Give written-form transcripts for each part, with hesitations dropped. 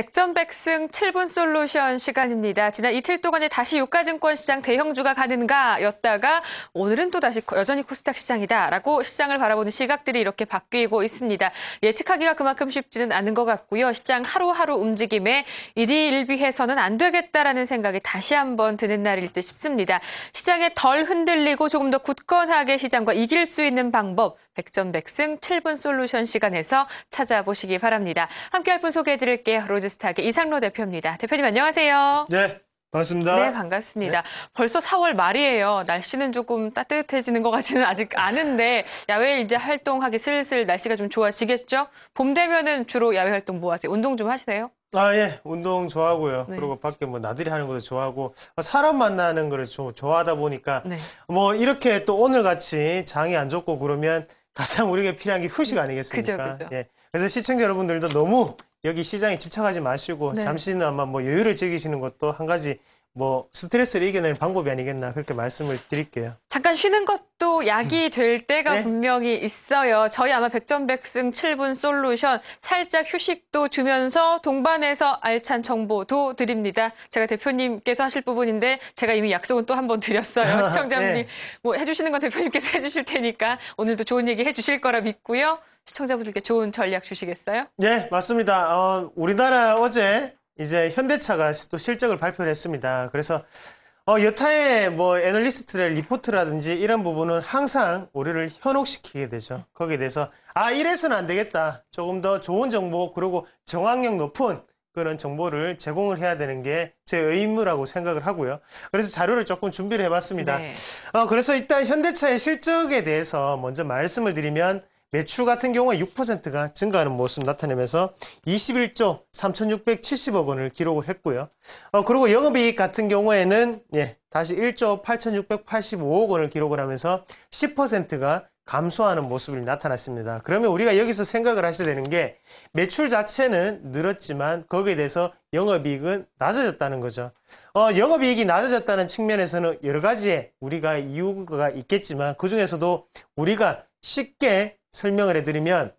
백전백승 7분 솔루션 시간입니다. 지난 이틀 동안에 다시 유가증권 시장 대형주가 가는가 였다가 오늘은 또 다시 여전히 코스닥 시장이다라고 시장을 바라보는 시각들이 이렇게 바뀌고 있습니다. 예측하기가 그만큼 쉽지는 않은 것 같고요. 시장 하루하루 움직임에 일희일비해서는 안 되겠다라는 생각이 다시 한번 드는 날일 듯 싶습니다. 시장에 덜 흔들리고 조금 더 굳건하게 시장과 이길 수 있는 방법, 백전백승 7분 솔루션 시간에서 찾아보시기 바랍니다. 함께할 분 소개해드릴게요. 로즈스탁의 이상로 대표입니다. 대표님 안녕하세요. 네, 반갑습니다. 네, 반갑습니다. 네. 벌써 4월 말이에요. 날씨는 조금 따뜻해지는 것 같지는 아직 않은데 야외에 이제 활동하기 슬슬 날씨가 좀 좋아지겠죠? 봄 되면은 주로 야외 활동 뭐 하세요? 운동 좀 하시나요? 예, 운동 좋아하고요. 네. 그리고 밖에 뭐 나들이 하는 것도 좋아하고 사람 만나는 거를 좋아하다 보니까 네. 뭐 이렇게 또 오늘 같이 장이 안 좋고 그러면 가장 우리가 필요한 게 휴식 아니겠습니까? 그죠. 예. 그래서 시청자 여러분들도 너무 여기 시장에 집착하지 마시고 네. 잠시는 아마 뭐 여유를 즐기시는 것도 한 가지 뭐 스트레스를 이겨내는 방법이 아니겠나 그렇게 말씀을 드릴게요. 잠깐 쉬는 것도 약이 될 때가 네? 분명히 있어요. 저희 아마 백전백승 7분 솔루션 살짝 휴식도 주면서 동반해서 알찬 정보도 드립니다. 제가 대표님께서 하실 부분인데 제가 이미 약속은 또 한 번 드렸어요. 시청자분이 네. 뭐 해주시는 건 대표님께서 해주실 테니까 오늘도 좋은 얘기 해주실 거라 믿고요. 시청자분들께 좋은 전략 주시겠어요? 네, 맞습니다. 우리나라 어제 이제 현대차가 또 실적을 발표를 했습니다. 그래서 여타의 뭐 애널리스트의 리포트라든지 이런 부분은 항상 우리를 현혹시키게 되죠. 거기에 대해서 이래서는 안 되겠다. 조금 더 좋은 정보 그리고 정확력 높은 그런 정보를 제공을 해야 되는 게 제 의무라고 생각을 하고요. 그래서 자료를 조금 준비를 해봤습니다. 네. 그래서 일단 현대차의 실적에 대해서 먼저 말씀을 드리면 매출 같은 경우에 6%가 증가하는 모습 나타내면서 21조 3,670억 원을 기록을 했고요. 그리고 영업이익 같은 경우에는 다시 1조 8,685억 원을 기록을 하면서 10%가 감소하는 모습이 나타났습니다. 그러면 우리가 여기서 생각을 하셔야 되는 게 매출 자체는 늘었지만 거기에 대해서 영업이익은 낮아졌다는 거죠. 영업이익이 낮아졌다는 측면에서는 여러 가지의 우리가 이유가 있겠지만 그중에서도 우리가 쉽게 설명을 해드리면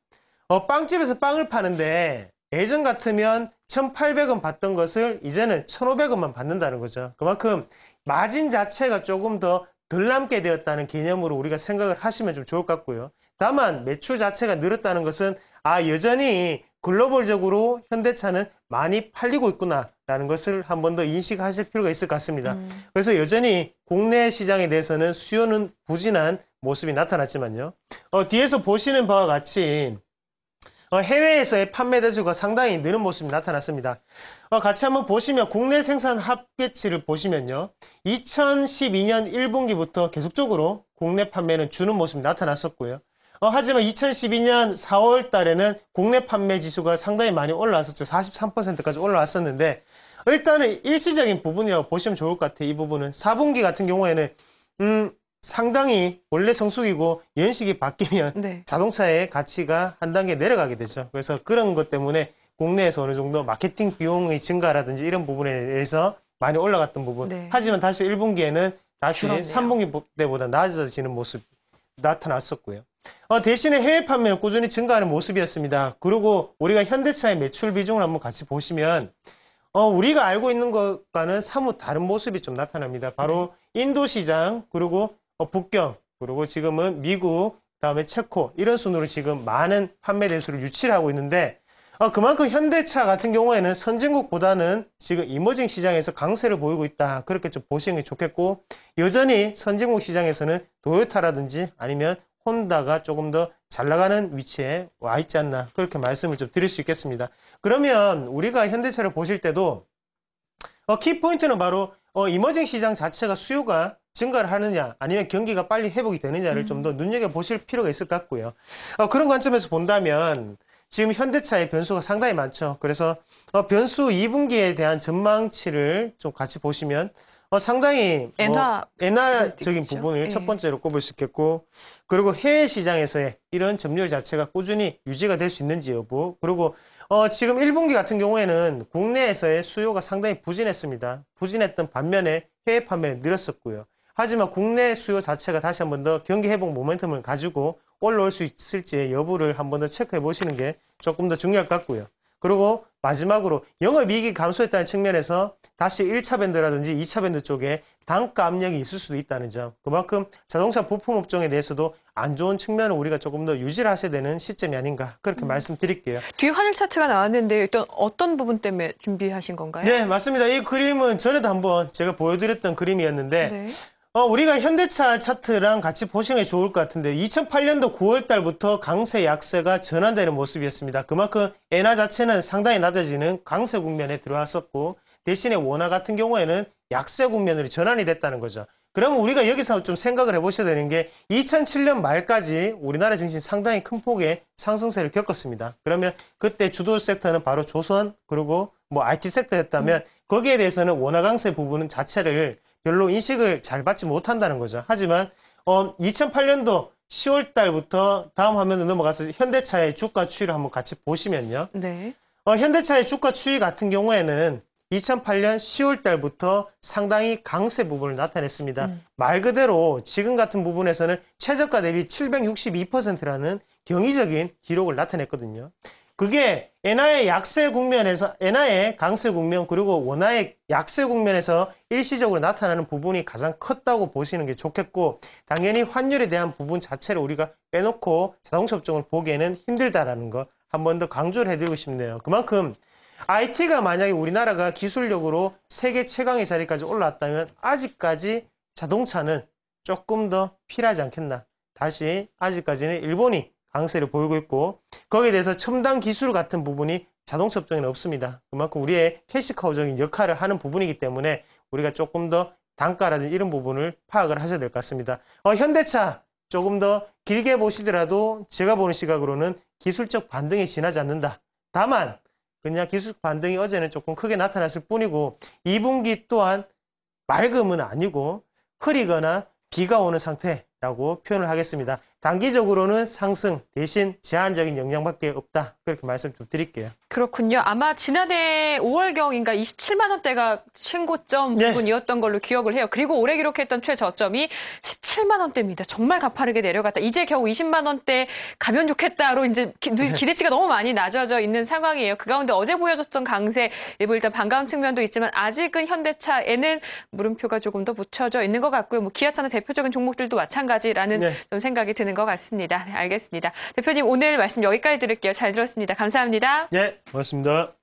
빵집에서 빵을 파는데 예전 같으면 1,800원 받던 것을 이제는 1,500원만 받는다는 거죠. 그만큼 마진 자체가 조금 더 덜 남게 되었다는 개념으로 우리가 생각을 하시면 좀 좋을 것 같고요. 다만 매출 자체가 늘었다는 것은 여전히 글로벌적으로 현대차는 많이 팔리고 있구나라는 것을 한 번 더 인식하실 필요가 있을 것 같습니다. 그래서 여전히 국내 시장에 대해서는 수요는 부진한 모습이 나타났지만요. 뒤에서 보시는 바와 같이 해외에서의 판매 대수가 상당히 느는 모습이 나타났습니다. 같이 한번 보시면 국내 생산 합계치를 보시면요. 2012년 1분기부터 계속적으로 국내 판매는 주는 모습이 나타났었고요. 하지만 2012년 4월 달에는 국내 판매 지수가 상당히 많이 올라왔었죠. 43%까지 올라왔었는데 일단은 일시적인 부분이라고 보시면 좋을 것 같아요. 이 부분은 4분기 같은 경우에는 상당히 원래 성수기고 연식이 바뀌면 네. 자동차의 가치가 한 단계 내려가게 되죠. 그래서 그런 것 때문에 국내에서 어느 정도 마케팅 비용의 증가라든지 이런 부분에 대해서 많이 올라갔던 부분. 네. 하지만 다시 1분기에는 다시 그렇네요. 3분기 때보다 낮아지는 모습이 나타났었고요. 대신에 해외 판매는 꾸준히 증가하는 모습이었습니다. 그리고 우리가 현대차의 매출 비중을 한번 같이 보시면 우리가 알고 있는 것과는 사뭇 다른 모습이 좀 나타납니다. 바로 인도 시장 그리고 북경 그리고 지금은 미국 그다음에 체코 이런 순으로 지금 많은 판매 대수를 유치를 하고 있는데 그만큼 현대차 같은 경우에는 선진국보다는 지금 이머징 시장에서 강세를 보이고 있다. 그렇게 좀 보시는 게 좋겠고 여전히 선진국 시장에서는 도요타라든지 아니면 혼다가 조금 더 잘 나가는 위치에 와 있지 않나 그렇게 말씀을 좀 드릴 수 있겠습니다. 그러면 우리가 현대차를 보실 때도 키포인트는 바로 이머징 시장 자체가 수요가 증가를 하느냐 아니면 경기가 빨리 회복이 되느냐를 좀 더 눈여겨보실 필요가 있을 것 같고요. 그런 관점에서 본다면 지금 현대차의 변수가 상당히 많죠. 그래서 변수 2분기에 대한 전망치를 좀 같이 보시면 상당히 엔화적인 부분을 첫 번째로 꼽을 수 있겠고 그리고 해외 시장에서의 이런 점유율 자체가 꾸준히 유지가 될 수 있는지 여부 그리고 지금 1분기 같은 경우에는 국내에서의 수요가 상당히 부진했습니다. 부진했던 반면에 해외 판매는 늘었었고요. 하지만 국내 수요 자체가 다시 한 번 더 경기 회복 모멘텀을 가지고 올라올 수 있을지의 여부를 한 번 더 체크해 보시는 게 조금 더 중요할 것 같고요. 그리고 마지막으로 영업이익이 감소했다는 측면에서 다시 1차 밴드라든지 2차 밴드 쪽에 단가 압력이 있을 수도 있다는 점. 그만큼 자동차 부품 업종에 대해서도 안 좋은 측면을 우리가 조금 더 유지를 하셔야 되는 시점이 아닌가 그렇게 말씀드릴게요. 뒤에 환율 차트가 나왔는데 일단 어떤 부분 때문에 준비하신 건가요? 네, 맞습니다. 이 그림은 전에도 한번 제가 보여드렸던 그림이었는데 네. 우리가 현대차 차트랑 같이 보시는 게 좋을 것 같은데 2008년도 9월 달부터 강세 약세가 전환되는 모습이었습니다. 그만큼 엔화 자체는 상당히 낮아지는 강세 국면에 들어왔었고 대신에 원화 같은 경우에는 약세 국면으로 전환이 됐다는 거죠. 그러면 우리가 여기서 좀 생각을 해보셔야 되는 게 2007년 말까지 우리나라 증시 상당히 큰 폭의 상승세를 겪었습니다. 그러면 그때 주도 섹터는 바로 조선 그리고 뭐 IT 섹터였다면 거기에 대해서는 원화 강세 부분 자체를 별로 인식을 잘 받지 못한다는 거죠. 하지만 2008년도 10월 달부터 다음 화면으로 넘어가서 현대차의 주가 추이를 한번 같이 보시면요. 네. 현대차의 주가 추이 같은 경우에는 2008년 10월 달부터 상당히 강세 부분을 나타냈습니다. 말 그대로 지금 같은 부분에서는 최저가 대비 762%라는 경이적인 기록을 나타냈거든요. 그게 엔화의 약세 국면에서 엔화의 강세 국면 그리고 원화의 약세 국면에서 일시적으로 나타나는 부분이 가장 컸다고 보시는 게 좋겠고 당연히 환율에 대한 부분 자체를 우리가 빼놓고 자동차 업종을 보기에는 힘들다라는 거 한 번 더 강조를 해드리고 싶네요. 그만큼 IT가 만약에 우리나라가 기술력으로 세계 최강의 자리까지 올라왔다면 아직까지 자동차는 조금 더 필요하지 않겠나. 다시 아직까지는 일본이 강세를 보이고 있고 거기에 대해서 첨단 기술 같은 부분이 자동차 업종에는 없습니다. 그만큼 우리의 캐시카우적인 역할을 하는 부분이기 때문에 우리가 조금 더 단가라든지 이런 부분을 파악을 하셔야 될 것 같습니다. 현대차 조금 더 길게 보시더라도 제가 보는 시각으로는 기술적 반등이 지나지 않는다. 다만 그냥 기술적 반등이 어제는 조금 크게 나타났을 뿐이고 2분기 또한 맑음은 아니고 흐리거나 비가 오는 상태라고 표현을 하겠습니다. 단기적으로는 상승 대신 제한적인 영향밖에 없다. 그렇게 말씀 좀 드릴게요. 그렇군요. 아마 지난해 5월경인가 27만 원대가 신고점 네. 부분이었던 걸로 기억을 해요. 그리고 올해 기록했던 최저점이 17만 원대입니다. 정말 가파르게 내려갔다. 이제 겨우 20만 원대 가면 좋겠다로 이제 기대치가 너무 많이 낮아져 있는 상황이에요. 그 가운데 어제 보여줬던 강세 일부 일단 반가운 측면도 있지만 아직은 현대차에는 물음표가 조금 더 붙여져 있는 것 같고요. 뭐 기아차나 대표적인 종목들도 마찬가지라는 좀 생각이 드는 것 같습니다. 네, 알겠습니다. 대표님 오늘 말씀 여기까지 들을게요. 잘 들었습니다. 감사합니다. 네, 고맙습니다.